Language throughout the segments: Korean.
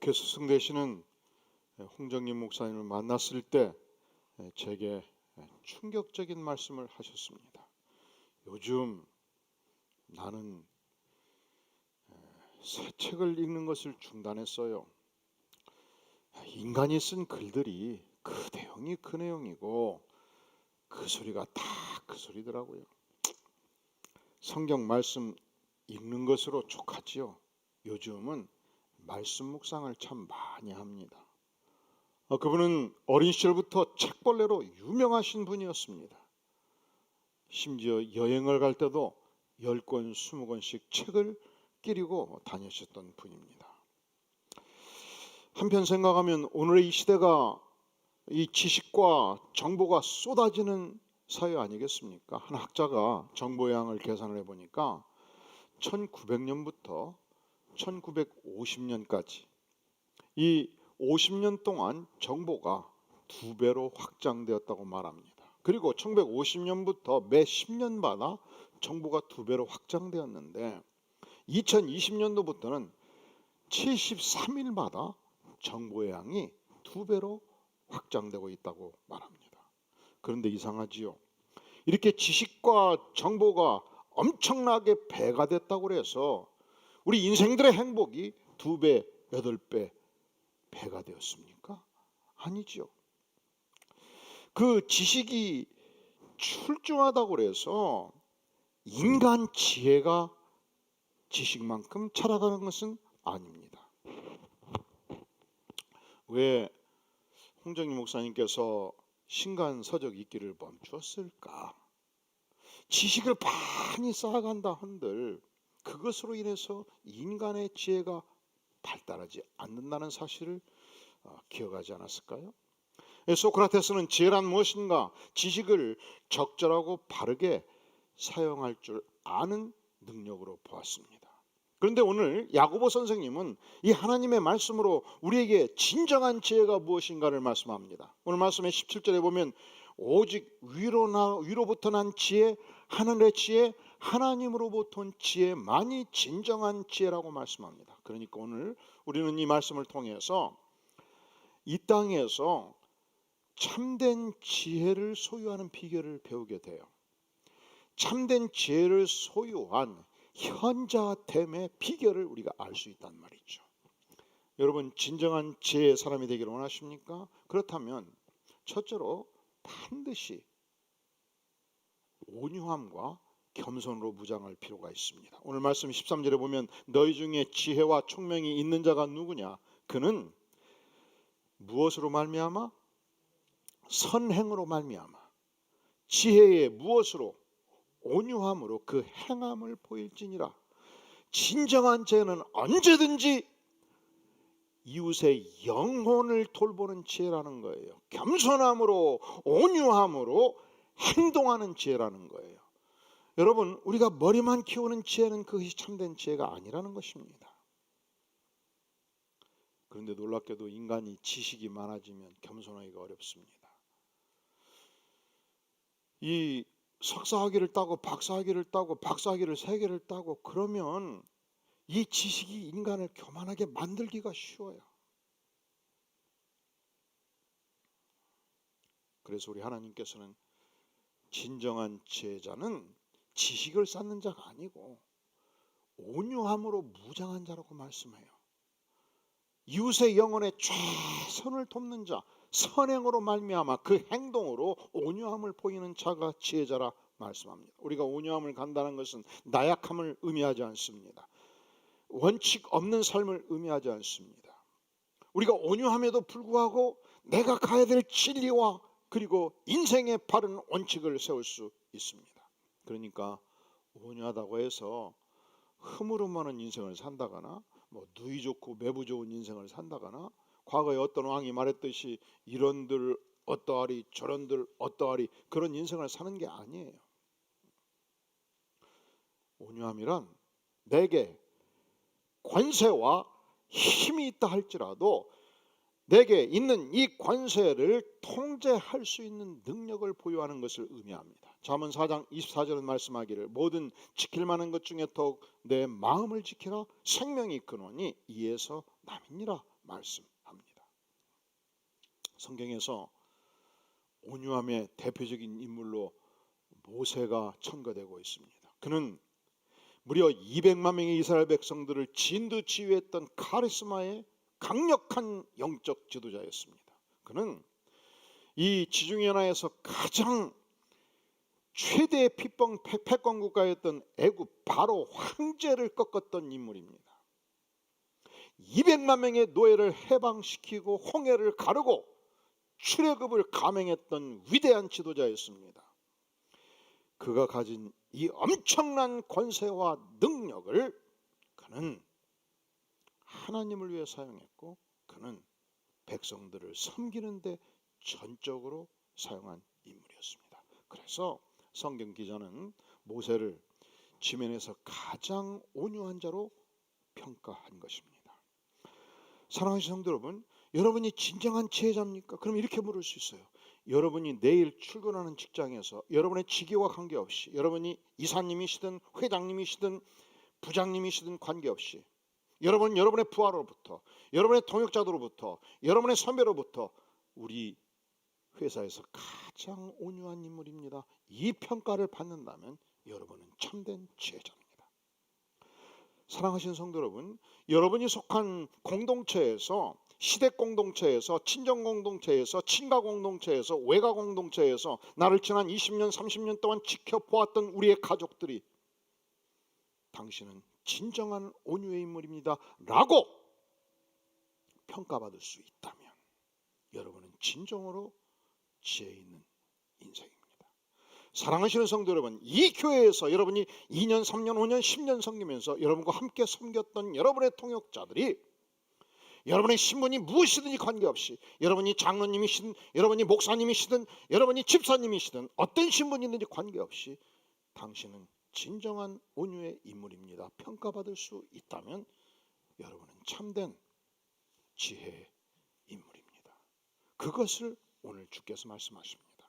목회 스승 되시는 홍정님 목사님을 만났을 때 제게 충격적인 말씀을 하셨습니다. 요즘 나는 새 책을 읽는 것을 중단했어요. 인간이 쓴 글들이 그 내용이 그 내용이고 그 소리가 다 그 소리더라고요. 성경 말씀 읽는 것으로 족하지요. 요즘은 말씀 묵상을 참 많이 합니다. 그분은 어린 시절부터 책벌레로 유명하신 분이었습니다. 심지어 여행을 갈 때도 10권, 20권씩 책을 끼리고 다니셨던 분입니다. 한편 생각하면 오늘의 이 시대가 이 지식과 정보가 쏟아지는 사회 아니겠습니까? 한 학자가 정보량을 계산을 해보니까 1900년부터 1950년까지 이 50년 동안 정보가 2배로 확장되었다고 말합니다. 그리고 1950년부터 매 10년마다 정보가 2배로 확장되었는데 2020년도부터는 73일마다 정보의 양이 2배로 확장되고 있다고 말합니다. 그런데 이상하지요. 이렇게 지식과 정보가 엄청나게 배가 됐다고 해서 우리 인생들의 행복이 2배, 8배 배가 되었습니까? 아니죠. 그 지식이 출중하다고 해서 인간 지혜가 지식만큼 자라가는 것은 아닙니다. 왜 홍정희 목사님께서 신간서적 읽기를 멈추었을까? 지식을 많이 쌓아간다 한들 그것으로 인해서 인간의 지혜가 발달하지 않는다는 사실을 기억하지 않았을까요? 소크라테스는 지혜란 무엇인가? 지식을 적절하고 바르게 사용할 줄 아는 능력으로 보았습니다. 그런데 오늘 야고보 선생님은 이 하나님의 말씀으로 우리에게 진정한 지혜가 무엇인가를 말씀합니다. 오늘 말씀의 17절에 보면 오직 위로부터 난 지혜, 하늘의 지혜, 하나님으로부터 온 지혜만이 진정한 지혜라고 말씀합니다. 그러니까 오늘 우리는 이 말씀을 통해서 이 땅에서 참된 지혜를 소유하는 비결을 배우게 돼요. 참된 지혜를 소유한 현자됨의 비결을 우리가 알 수 있단 말이죠. 여러분 진정한 지혜의 사람이 되기를 원하십니까? 그렇다면 첫째로 반드시 온유함과 겸손으로 무장할 필요가 있습니다. 오늘 말씀 13절에 보면 너희 중에 지혜와 총명이 있는 자가 누구냐? 그는 무엇으로 말미암아? 선행으로 말미암아. 지혜의 무엇으로? 온유함으로 그 행함을 보일지니라. 진정한 지혜는 언제든지 이웃의 영혼을 돌보는 지혜라는 거예요. 겸손함으로 온유함으로 행동하는 지혜라는 거예요. 여러분 우리가 머리만 키우는 지혜는 그것이 참된 지혜가 아니라는 것입니다. 그런데 놀랍게도 인간이 지식이 많아지면 겸손하기가 어렵습니다. 이 석사학위를 따고 박사학위를 따고 박사학위를 3개를 따고 그러면 이 지식이 인간을 교만하게 만들기가 쉬워요. 그래서 우리 하나님께서는 진정한 지혜자는 지식을 쌓는 자가 아니고 온유함으로 무장한 자라고 말씀해요. 이웃의 영혼에 최선을 돕는 자, 선행으로 말미암아 그 행동으로 온유함을 보이는 자가 지혜자라 말씀합니다. 우리가 온유함을 간다는 것은 나약함을 의미하지 않습니다. 원칙 없는 삶을 의미하지 않습니다. 우리가 온유함에도 불구하고 내가 가야 될 진리와 그리고 인생의 바른 원칙을 세울 수 있습니다. 그러니까 온유하다고 해서 흐물흐물한 인생을 산다거나 누이 좋고 매부 좋은 인생을 산다거나 과거에 어떤 왕이 말했듯이 이런들 어떠하리 저런들 어떠하리 그런 인생을 사는 게 아니에요. 온유함이란 내게 권세와 힘이 있다 할지라도 내게 있는 이 권세를 통제할 수 있는 능력을 보유하는 것을 의미합니다. 잠언 4장 24절은 말씀하기를 모든 지킬 만한 것 중에 더욱 내 마음을 지키라 생명이 근원이 이에서 남이니라 말씀합니다. 성경에서 온유함의 대표적인 인물로 모세가 첨가되고 있습니다. 그는 무려 200만 명의 이스라엘 백성들을 진두지휘했던 카리스마의 강력한 영적 지도자였습니다. 그는 이 지중해나에서 가장 최대의 패권 국가였던 애굽 바로 황제를 꺾었던 인물입니다. 200만 명의 노예를 해방시키고 홍해를 가르고 출애굽을 감행했던 위대한 지도자였습니다. 그가 가진 이 엄청난 권세와 능력을 그는 하나님을 위해 사용했고, 그는 백성들을 섬기는 데 전적으로 사용한 인물이었습니다. 그래서 성경 기자는 모세를 지면에서 가장 온유한 자로 평가한 것입니다. 사랑하는 성도 여러분, 여러분이 진정한 지혜자입니까? 그럼 이렇게 물을 수 있어요. 여러분이 내일 출근하는 직장에서 여러분의 직위와 관계없이, 여러분이 이사님이시든 회장님이시든 부장님이시든 관계없이, 여러분의 부하로부터, 여러분의 동역자들로부터, 여러분의 선배로부터 우리 회사에서 가장 온유한 인물입니다, 이 평가를 받는다면 여러분은 참된 지혜자입니다. 사랑하시는 성도 여러분, 여러분이 속한 공동체에서, 시댁 공동체에서, 친정 공동체에서, 친가 공동체에서, 외가 공동체에서 나를 지난 20년, 30년 동안 지켜보았던 우리의 가족들이 당신은 진정한 온유의 인물입니다 라고 평가받을 수 있다면 여러분은 진정으로 지혜 있는 인생입니다. 사랑하시는 성도 여러분, 이 교회에서 여러분이 2년, 3년, 5년, 10년 섬기면서 여러분과 함께 섬겼던 여러분의 통역자들이, 여러분의 신분이 무엇이든지 관계없이, 여러분이 장로님이시든 여러분이 목사님이시든 여러분이 집사님이시든 어떤 신분이든지 관계없이 당신은 진정한 온유의 인물입니다 평가받을 수 있다면 여러분은 참된 지혜의 인물입니다. 그것을 오늘 주께서 말씀하십니다.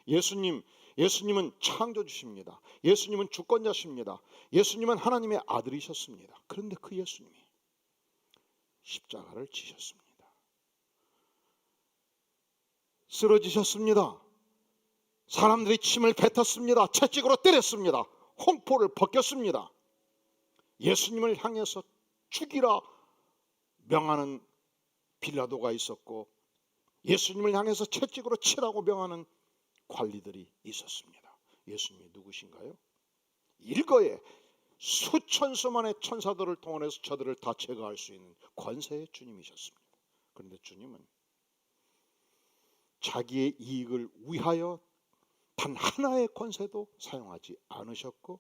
예수님은 창조주십니다. 예수님은 주권자십니다. 예수님은 하나님의 아들이셨습니다. 그런데 그 예수님이 십자가를 지셨습니다. 쓰러지셨습니다. 사람들이 침을 뱉었습니다. 채찍으로 때렸습니다. 홍포를 벗겼습니다. 예수님을 향해서 죽이라 명하는 빌라도가 있었고, 예수님을 향해서 채찍으로 치라고 명하는 관리들이 있었습니다. 예수님이 누구신가요? 일거에 수천 수만의 천사들을 동원해서 저들을 다 제거할 수 있는 권세의 주님이셨습니다. 그런데 주님은 자기의 이익을 위하여 단 하나의 권세도 사용하지 않으셨고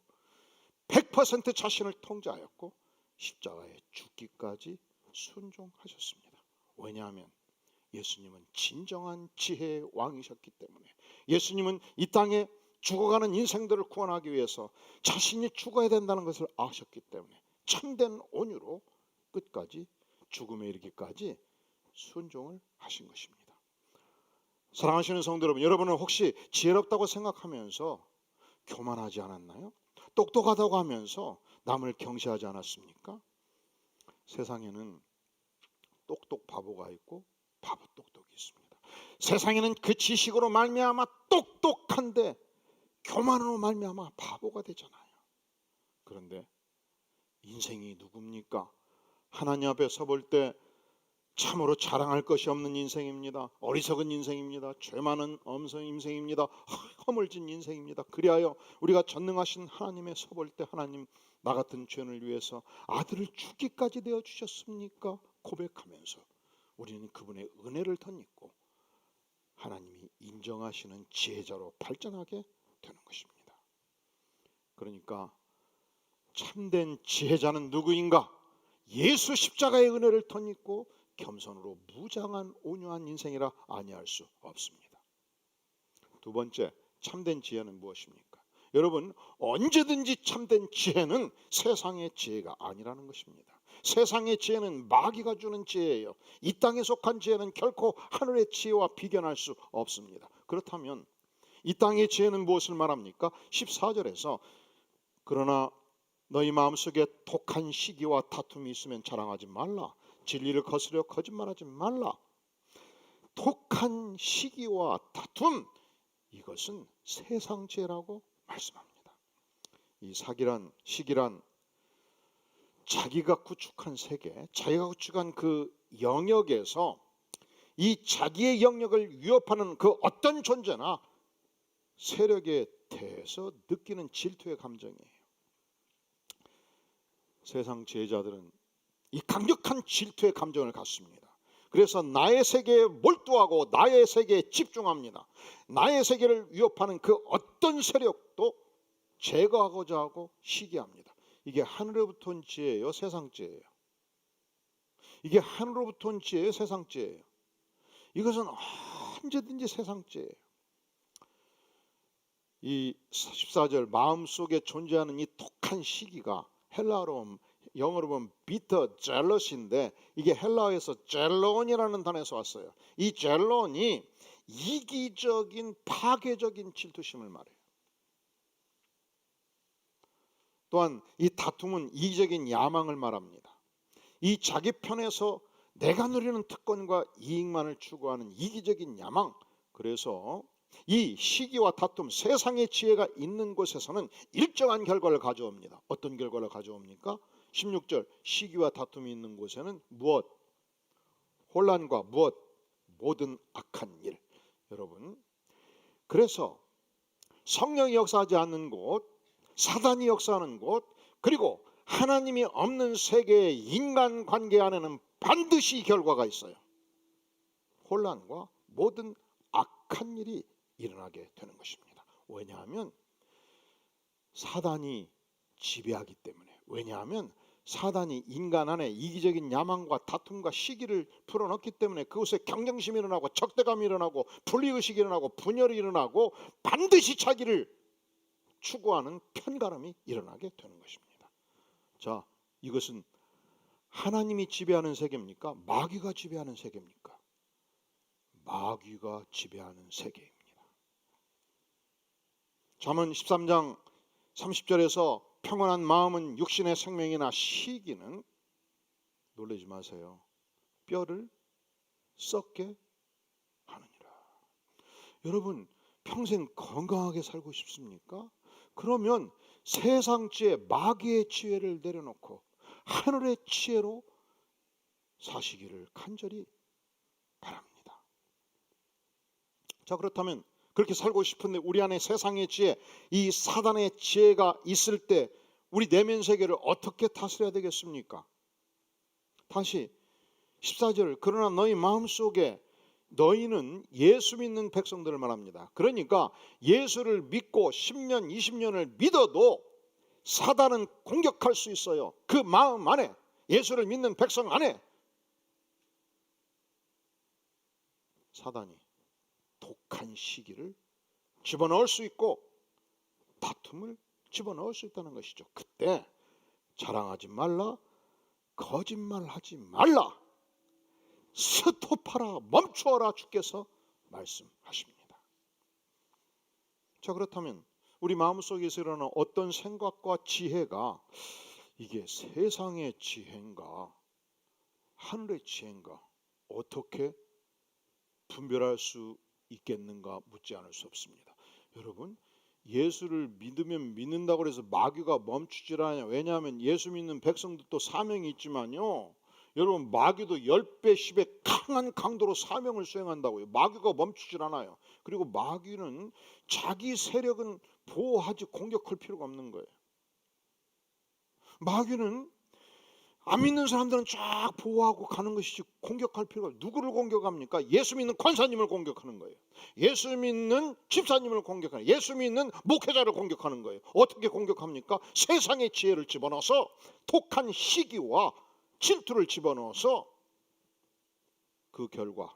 100% 자신을 통제하였고 십자가에 죽기까지 순종하셨습니다. 왜냐하면 예수님은 진정한 지혜의 왕이셨기 때문에, 예수님은 이 땅에 죽어가는 인생들을 구원하기 위해서 자신이 죽어야 된다는 것을 아셨기 때문에 참된 온유로 끝까지 죽음에 이르기까지 순종을 하신 것입니다. 사랑하시는 성도 여러분, 여러분은 혹시 지혜롭다고 생각하면서 교만하지 않았나요? 똑똑하다고 하면서 남을 경시하지 않았습니까? 세상에는 똑똑 바보가 있고 바보 똑똑이 있습니다. 세상에는 그 지식으로 말미암아 똑똑한데 교만으로 말미암아 바보가 되잖아요. 그런데 인생이 누굽니까? 하나님 앞에 서볼 때 참으로 자랑할 것이 없는 인생입니다. 어리석은 인생입니다. 죄 많은 엄성 인생입니다. 허물진 인생입니다. 그리하여 우리가 전능하신 하나님에 서볼 때, 하나님, 나 같은 죄인을 위해서 아들을 주기까지 되어 주셨습니까? 고백하면서 우리는 그분의 은혜를 덧입고 하나님이 인정하시는 지혜자로 발전하게 되는 것입니다. 그러니까 참된 지혜자는 누구인가? 예수 십자가의 은혜를 덧입고 겸손으로 무장한 온유한 인생이라 아니할 수 없습니다. 두 번째, 참된 지혜는 무엇입니까? 여러분, 언제든지 참된 지혜는 세상의 지혜가 아니라는 것입니다. 세상의 지혜는 마귀가 주는 지혜예요. 이 땅에 속한 지혜는 결코 하늘의 지혜와 비견할 수 없습니다. 그렇다면 이 땅의 지혜는 무엇을 말합니까? 14절에서 그러나 너희 마음속에 독한 시기와 다툼이 있으면 자랑하지 말라. 진리를 거스려 거짓말하지 말라. 독한 시기와 다툼, 이것은 세상죄라고 말씀합니다. 이 시기란 자기가 구축한 세계, 자기가 구축한 그 영역에서 이 자기의 영역을 위협하는 그 어떤 존재나 세력에 대해서 느끼는 질투의 감정이에요. 세상 지혜자들은 이 강력한 질투의 감정을 갖습니다. 그래서 나의 세계에 몰두하고 나의 세계에 집중합니다. 나의 세계를 위협하는 그 어떤 세력도 제거하고자 하고 시기합니다. 이게 하늘로부터 온 지혜예요, 세상 지혜예요? 이게 하늘로부터 온 지혜예요, 세상 지혜예요? 이것은 언제든지 세상 지혜예요. 이 14절 마음속에 존재하는 이 독한 시기가 영어로 보면 bitter jealous인데 이게 헬라어에서 젤론이라는 단어에서 왔어요. 이 젤론이 이기적인 파괴적인 질투심을 말해요. 또한 이 다툼은 이기적인 야망을 말합니다. 이 자기 편에서 내가 누리는 특권과 이익만을 추구하는 이기적인 야망. 그래서 이 시기와 다툼, 세상의 지혜가 있는 곳에서는 일정한 결과를 가져옵니다. 어떤 결과를 가져옵니까? 16절 시기와 다툼이 있는 곳에는 무엇? 혼란과 무엇? 모든 악한 일. 여러분, 그래서 성령이 역사하지 않는 곳, 사단이 역사하는 곳, 그리고 하나님이 없는 세계의 인간관계 안에는 반드시 결과가 있어요. 혼란과 모든 악한 일이 일어나게 되는 것입니다. 왜냐하면 사단이 지배하기 때문에. 왜냐하면 사단이 인간 안에 이기적인 야망과 다툼과 시기를 풀어넣기 때문에 그곳에 경쟁심이 일어나고 적대감이 일어나고 분리의식이 일어나고 분열이 일어나고 반드시 자기를 추구하는 편가름이 일어나게 되는 것입니다. 자, 이것은 하나님이 지배하는 세계입니까? 마귀가 지배하는 세계입니까? 마귀가 지배하는 세계입니다. 잠언 13장 30절에서 평안한 마음은 육신의 생명이나 시기는, 놀라지 마세요, 뼈를 썩게 하느니라. 여러분, 평생 건강하게 살고 싶습니까? 그러면 세상 지혜, 마귀의 지혜를 내려놓고 하늘의 지혜로 사시기를 간절히 바랍니다. 자, 그렇다면 그렇게 살고 싶은데 우리 안에 세상의 지혜, 이 사단의 지혜가 있을 때 우리 내면 세계를 어떻게 다스려야 되겠습니까? 다시 14절, 그러나 너희 마음속에, 너희는 예수 믿는 백성들을 말합니다. 그러니까 예수를 믿고 10년, 20년을 믿어도 사단은 공격할 수 있어요. 그 마음 안에, 예수를 믿는 백성 안에 사단이 독한 시기를 집어넣을 수 있고 다툼을 집어넣을 수 있다는 것이죠. 그때 자랑하지 말라, 거짓말하지 말라, 스톱하라, 멈추어라, 주께서 말씀하십니다. 자, 그렇다면 우리 마음속에서 일어나는 어떤 생각과 지혜가 이게 세상의 지혜인가 하늘의 지혜인가 어떻게 분별할 수 있겠는가 묻지 않을 수 없습니다. 여러분, 예수를 믿으면 믿는다고 해서 마귀가 멈추질 않아요. 왜냐하면 예수 믿는 백성들도 사명이 있지만요, 여러분, 마귀도 10배 10배 강한 강도로 사명을 수행한다고요. 마귀가 멈추질 않아요. 그리고 마귀는 자기 세력은 보호하지 공격할 필요가 없는 거예요. 마귀는 안 믿는 사람들은 쫙 보호하고 가는 것이지 공격할 필요가 없어요. 누구를 공격합니까? 예수 믿는 권사님을 공격하는 거예요. 예수 믿는 집사님을 공격하는 거예요. 예수 믿는 목회자를 공격하는 거예요. 어떻게 공격합니까? 세상의 지혜를 집어넣어서 독한 시기와 질투를 집어넣어서 그 결과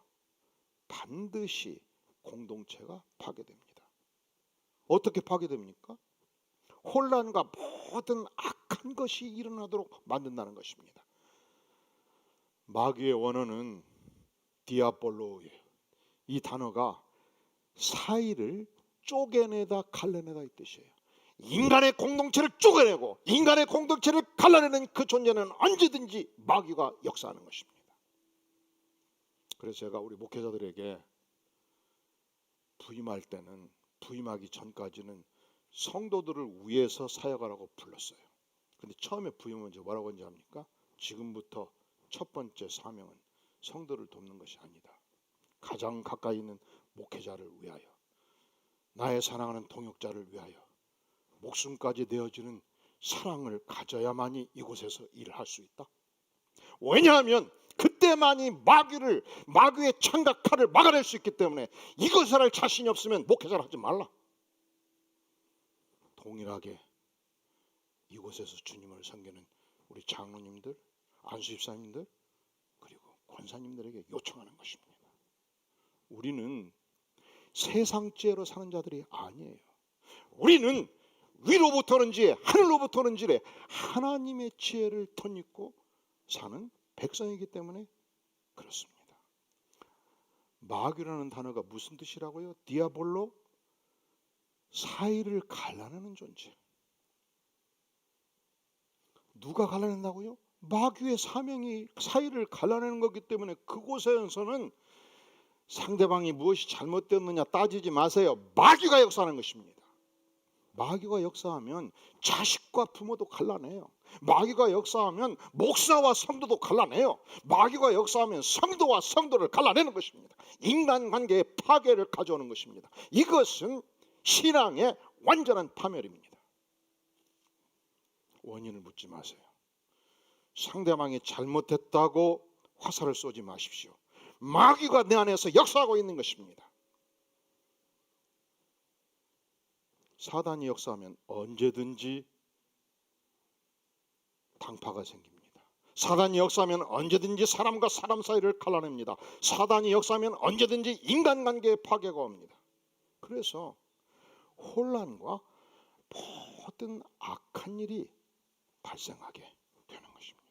반드시 공동체가 파괴됩니다. 어떻게 파괴됩니까? 혼란과 모든 악한 것이 일어나도록 만든다는 것입니다. 마귀의 원어는 디아볼로예요. 이 단어가 사이를 쪼개내다 갈라내다 이 뜻이에요. 인간의 공동체를 쪼개내고 인간의 공동체를 갈라내는 그 존재는 언제든지 마귀가 역사하는 것입니다. 그래서 제가 우리 목회자들에게 부임할 때는, 부임하기 전까지는 성도들을 위해서 사역하라고 불렀어요. 근데 처음에 부임은 이제 뭐라고 하는지 압니까? 지금부터 첫 번째 사명은 성도를 돕는 것이 아니다. 가장 가까이 있는 목회자를 위하여, 나의 사랑하는 동역자를 위하여 목숨까지 내어주는 사랑을 가져야만이 이곳에서 일을 할 수 있다. 왜냐하면 그때만이 마귀의 창과 칼을 막아낼 수 있기 때문에 이것을 할 자신이 없으면 목회자를 하지 말라. 동일하게 이곳에서 주님을 섬기는 우리 장로님들, 안수집사님들, 그리고 권사님들에게 요청하는 것입니다. 우리는 세상죄로 사는 자들이 아니에요. 우리는 위로부터 오는지 하늘로부터 오는지 하나님의 지혜를 덧입고 사는 백성이기 때문에 그렇습니다. 마귀라는 단어가 무슨 뜻이라고요? 디아볼로, 사이를 갈라내는 존재. 누가 갈라낸다고요? 마귀의 사명이 사이를 갈라내는 거기 때문에 그곳에서는 상대방이 무엇이 잘못되었느냐 따지지 마세요. 마귀가 역사하는 것입니다. 마귀가 역사하면 자식과 부모도 갈라내요. 마귀가 역사하면 목사와 성도도 갈라내요. 마귀가 역사하면 성도와 성도를 갈라내는 것입니다. 인간관계의 파괴를 가져오는 것입니다. 이것은 신앙의 완전한 파멸입니다. 원인을 묻지 마세요. 상대방이 잘못했다고 화살을 쏘지 마십시오. 마귀가 내 안에서 역사하고 있는 것입니다. 사단이 역사하면 언제든지 당파가 생깁니다. 사단이 역사하면 언제든지 사람과 사람 사이를 갈라냅니다. 사단이 역사하면 언제든지 인간관계의 파괴가 옵니다. 그래서 혼란과 모든 악한 일이 발생하게 되는 것입니다.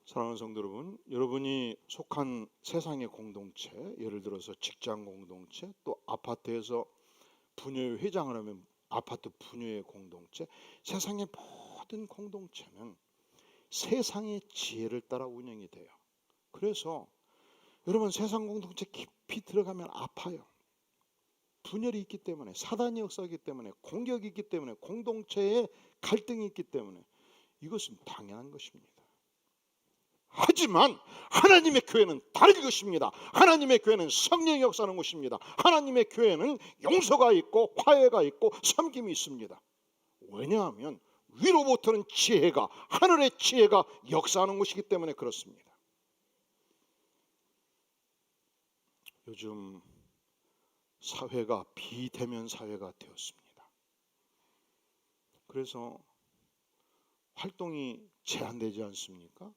사랑하는 성도 여러분, 여러분이 속한 세상의 공동체, 예를 들어서 직장 공동체, 또 아파트에서 부녀회 회장을 하면 아파트 부녀회 공동체, 세상의 모든 공동체는 세상의 지혜를 따라 운영이 돼요. 그래서 여러분, 세상 공동체 깊이 들어가면 아파요. 분열이 있기 때문에, 사단이 역사하기 때문에, 공격이 있기 때문에, 공동체에 갈등이 있기 때문에 이것은 당연한 것입니다. 하지만 하나님의 교회는 다른 것입니다. 하나님의 교회는 성령이 역사하는 것입니다. 하나님의 교회는 용서가 있고 화해가 있고 섬김이 있습니다. 왜냐하면 위로부터는 지혜가, 하늘의 지혜가 역사하는 것이기 때문에 그렇습니다. 요즘 사회가 비대면 사회가 되었습니다. 그래서 활동이 제한되지 않습니까?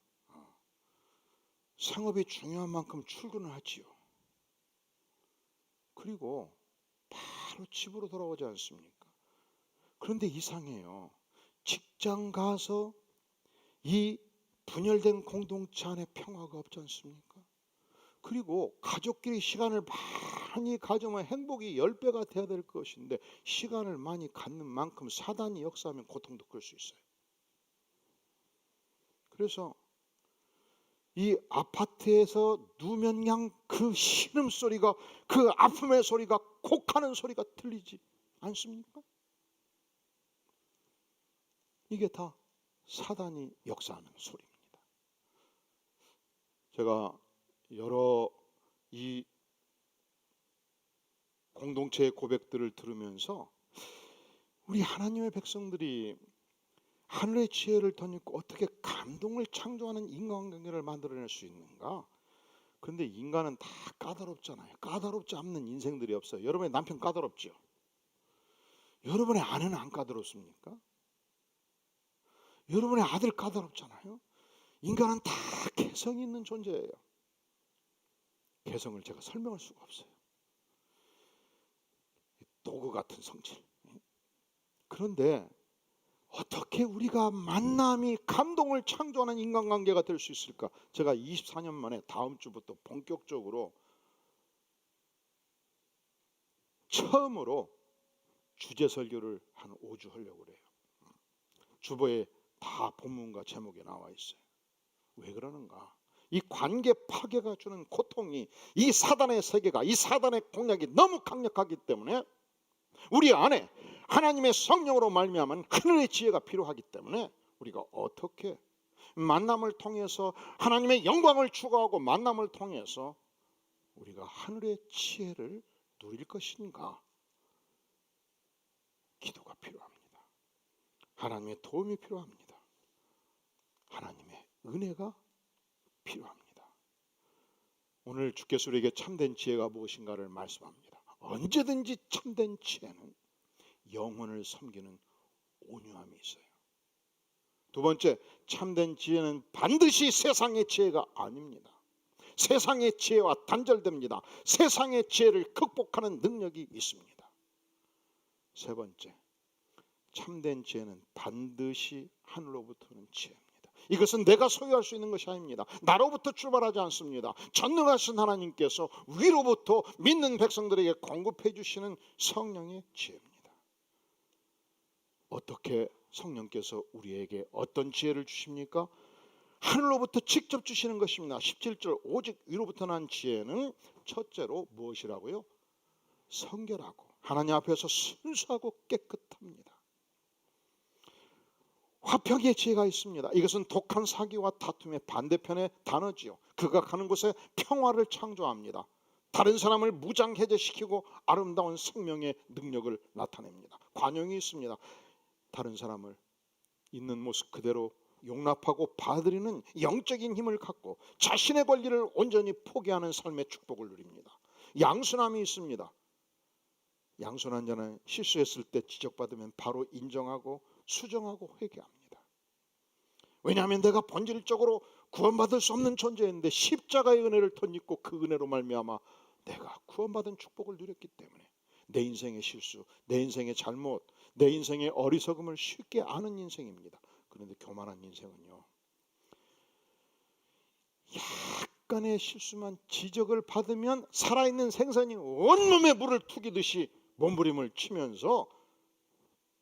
생업이 중요한 만큼 출근을 하지요. 그리고 바로 집으로 돌아오지 않습니까? 그런데 이상해요. 직장 가서 이 분열된 공동체 안에 평화가 없지 않습니까? 그리고 가족끼리 시간을 많이 가지면 행복이 10배가 돼야 될 것인데 시간을 많이 갖는 만큼 사단이 역사하면 고통도 클 수 있어요. 그래서 이 아파트에서 누우면 그냥 그 신음소리가, 그 아픔의 소리가, 곡하는 소리가 들리지 않습니까? 이게 다 사단이 역사하는 소리입니다. 제가 여러 이 공동체의 고백들을 들으면서 우리 하나님의 백성들이 하늘의 지혜를 덧입고 어떻게 감동을 창조하는 인간관계를 만들어낼 수 있는가? 그런데 인간은 다 까다롭잖아요. 까다롭지 않는 인생들이 없어요. 여러분의 남편 까다롭죠? 여러분의 아내는 안 까다롭습니까? 여러분의 아들 까다롭잖아요. 인간은 다 개성이 있는 존재예요. 개성을 제가 설명할 수가 없어요. 도구 같은 성질. 그런데 어떻게 우리가 만남이 감동을 창조하는 인간관계가 될 수 있을까? 제가 24년 만에 다음 주부터 본격적으로 처음으로 주제 설교를 한 5주 하려고 그래요. 주보에 다 본문과 제목에 나와 있어요. 왜 그러는가? 이 관계 파괴가 주는 고통이, 이 사단의 세계가, 이 사단의 공략이 너무 강력하기 때문에 우리 안에 하나님의 성령으로 말미암은 하늘의 지혜가 필요하기 때문에 우리가 어떻게 만남을 통해서 하나님의 영광을 추구하고 만남을 통해서 우리가 하늘의 지혜를 누릴 것인가? 기도가 필요합니다. 하나님의 도움이 필요합니다. 하나님의 은혜가 필요합니다. 오늘 주께서 우리에게 참된 지혜가 무엇인가를 말씀합니다. 언제든지 참된 지혜는 영혼을 섬기는 온유함이 있어요. 두 번째, 참된 지혜는 반드시 세상의 지혜가 아닙니다. 세상의 지혜와 단절됩니다. 세상의 지혜를 극복하는 능력이 있습니다. 세 번째, 참된 지혜는 반드시 하늘로부터 오는 지혜입니다. 이것은 내가 소유할 수 있는 것이 아닙니다. 나로부터 출발하지 않습니다. 전능하신 하나님께서 위로부터 믿는 백성들에게 공급해 주시는 성령의 지혜입니다. 어떻게 성령께서 우리에게 어떤 지혜를 주십니까? 하늘로부터 직접 주시는 것입니다. 17절 오직 위로부터 난 지혜는 첫째로 무엇이라고요? 성결하고 하나님 앞에서 순수하고 깨끗합니다. 화평의 지혜가 있습니다. 이것은 독한 사기와 다툼의 반대편의 단어지요. 그가 가는 곳에 평화를 창조합니다. 다른 사람을 무장해제시키고 아름다운 생명의 능력을 나타냅니다. 관용이 있습니다. 다른 사람을 있는 모습 그대로 용납하고 받아들이는 영적인 힘을 갖고 자신의 권리를 온전히 포기하는 삶의 축복을 누립니다. 양순함이 있습니다. 양순한 자는 실수했을 때 지적받으면 바로 인정하고 수정하고 회개합니다. 왜냐하면 내가 본질적으로 구원받을 수 없는 존재인데 십자가의 은혜를 덧입고 그 은혜로 말미암아 내가 구원받은 축복을 누렸기 때문에 내 인생의 실수, 내 인생의 잘못, 내 인생의 어리석음을 쉽게 아는 인생입니다. 그런데 교만한 인생은요, 약간의 실수만 지적을 받으면 살아있는 생선이 온몸에 물을 투기듯이 몸부림을 치면서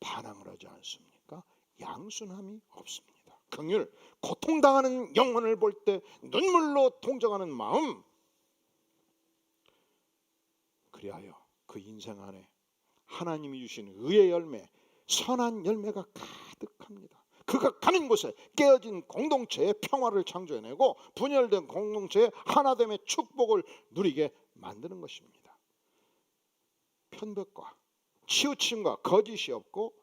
반항을 하지 않습니까? 양순함이 없습니다. 긍휼, 고통당하는 영혼을 볼 때 눈물로 동정하는 마음, 그리하여 그 인생 안에 하나님이 주신 의의 열매, 선한 열매가 가득합니다. 그가 가는 곳에 깨어진 공동체의 평화를 창조해내고 분열된 공동체의 하나됨의 축복을 누리게 만드는 것입니다. 편벽과 치우침과 거짓이 없고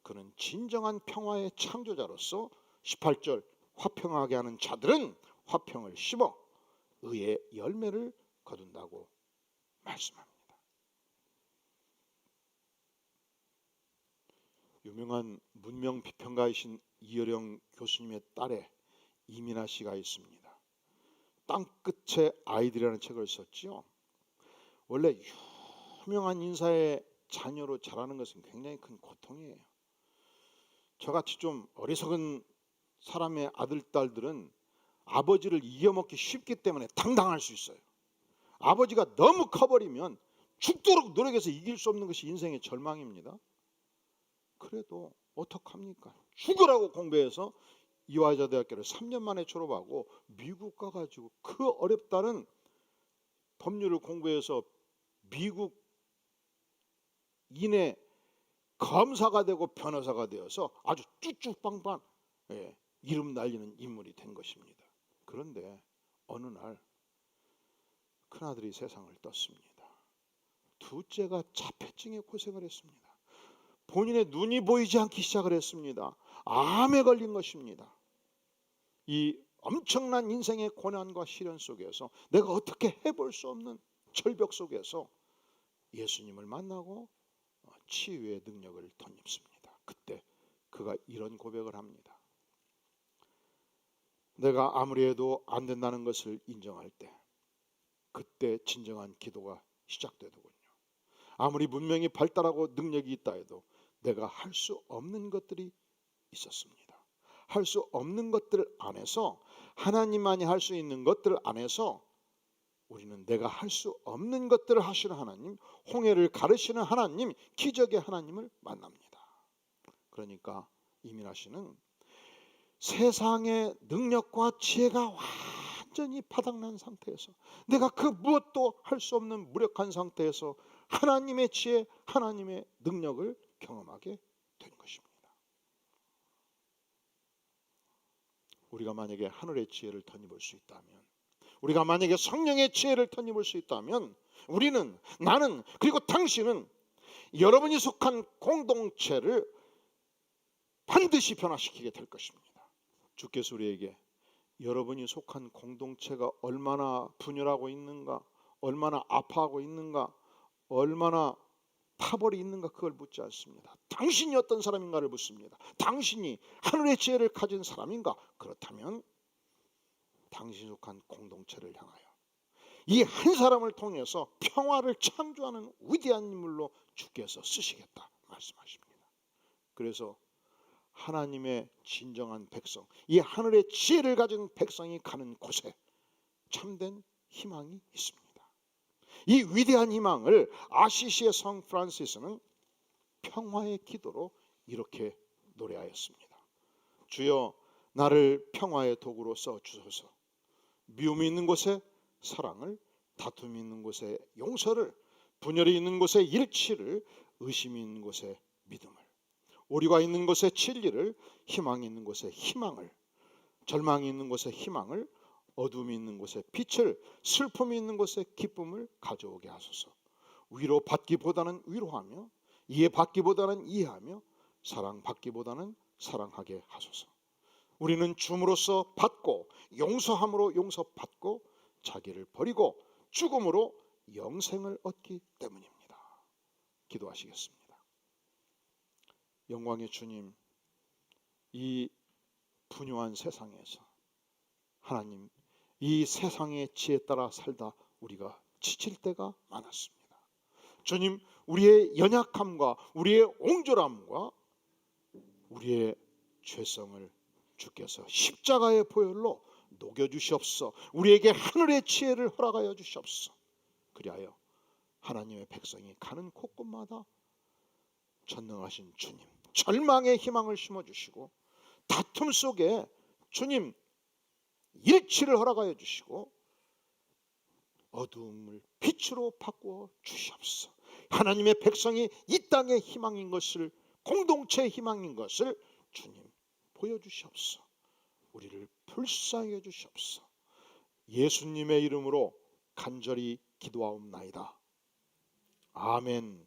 그는 진정한 평화의 창조자로서 18절 화평하게 하는 자들은 화평을 심어 의의 열매를 거둔다고 말씀합니다. 유명한 문명 비평가이신 이어령 교수님의 딸에 이민아 씨가 있습니다. 땅끝의 아이들이라는 책을 썼지요. 원래 유명한 인사의 자녀로 자라는 것은 굉장히 큰 고통이에요. 저같이 좀 어리석은 사람의 아들, 딸들은 아버지를 이겨먹기 쉽기 때문에 당당할 수 있어요. 아버지가 너무 커버리면 죽도록 노력해서 이길 수 없는 것이 인생의 절망입니다. 그래도 어떡합니까? 죽으라고 공부해서 이화여자대학교를 3년 만에 졸업하고 미국 가가지고 그 어렵다는 법률을 공부해서 미국 인해 검사가 되고 변호사가 되어서 아주 쭉쭉빵빵 이름 날리는 인물이 된 것입니다. 그런데 어느 날 큰아들이 세상을 떴습니다. 둘째가 자폐증에 고생을 했습니다. 본인의 눈이 보이지 않기 시작을 했습니다. 암에 걸린 것입니다. 이 엄청난 인생의 고난과 시련 속에서 내가 어떻게 해볼 수 없는 절벽 속에서 예수님을 만나고 치유의 능력을 덧입습니다. 그때 그가 이런 고백을 합니다. 내가 아무리 해도 안 된다는 것을 인정할 때 그때 진정한 기도가 시작되더군요. 아무리 문명이 발달하고 능력이 있다 해도 내가 할 수 없는 것들이 있었습니다. 할 수 없는 것들 안에서 하나님만이 할 수 있는 것들 안에서 우리는 내가 할 수 없는 것들을 하시는 하나님, 홍해를 가르시는 하나님, 기적의 하나님을 만납니다. 그러니까 이민아 씨는 세상의 능력과 지혜가 완전히 바닥난 상태에서, 내가 그 무엇도 할 수 없는 무력한 상태에서 하나님의 지혜, 하나님의 능력을 경험하게 된 것입니다. 우리가 만약에 하늘의 지혜를 덧입을 수 있다면, 우리가 만약에 성령의 지혜를 덧입을 수 있다면, 우리는, 나는, 그리고 당신은 여러분이 속한 공동체를 반드시 변화시키게 될 것입니다. 주께서 우리에게 여러분이 속한 공동체가 얼마나 분열하고 있는가, 얼마나 아파하고 있는가, 얼마나 파벌이 있는가, 그걸 묻지 않습니다. 당신이 어떤 사람인가를 묻습니다. 당신이 하늘의 지혜를 가진 사람인가? 그렇다면 당신이 속한 공동체를 향하여 이 한 사람을 통해서 평화를 창조하는 위대한 인물로 주께서 쓰시겠다 말씀하십니다. 그래서 하나님의 진정한 백성, 이 하늘의 지혜를 가진 백성이 가는 곳에 참된 희망이 있습니다. 이 위대한 희망을 아시시의 성 프란시스는 평화의 기도로 이렇게 노래하였습니다. 주여, 나를 평화의 도구로 써 주소서. 미움이 있는 곳에 사랑을, 다툼이 있는 곳에 용서를, 분열이 있는 곳에 일치를, 의심이 있는 곳에 믿음을, 오류가 있는 곳에 진리를, 희망이 있는 곳에 희망을, 절망이 있는 곳에 희망을, 어둠이 있는 곳에 빛을, 슬픔이 있는 곳에 기쁨을 가져오게 하소서. 위로받기보다는 위로하며, 이해받기보다는 이해하며, 사랑받기보다는 사랑하게 하소서. 우리는 줌으로써 받고, 용서함으로 용서받고, 자기를 버리고 죽음으로 영생을 얻기 때문입니다. 기도하시겠습니다. 영광의 주님, 이 분유한 세상에서 하나님, 이 세상의 지혜에 따라 살다 우리가 지칠 때가 많았습니다. 주님, 우리의 연약함과 우리의 옹졸함과 우리의 죄성을 주께서 십자가의 보혈로 녹여주시옵소서. 우리에게 하늘의 지혜를 허락하여 주시옵소서. 그리하여 하나님의 백성이 가는 곳곳마다 전능하신 주님, 절망의 희망을 심어주시고, 다툼 속에 주님 일치를 허락하여 주시고, 어두움을 빛으로 바꾸어 주시옵소서. 하나님의 백성이 이 땅의 희망인 것을, 공동체의 희망인 것을 주님 보여주시옵소서. 우리를 불쌍히 해주시옵소서. 예수님의 이름으로 간절히 기도하옵나이다. 아멘.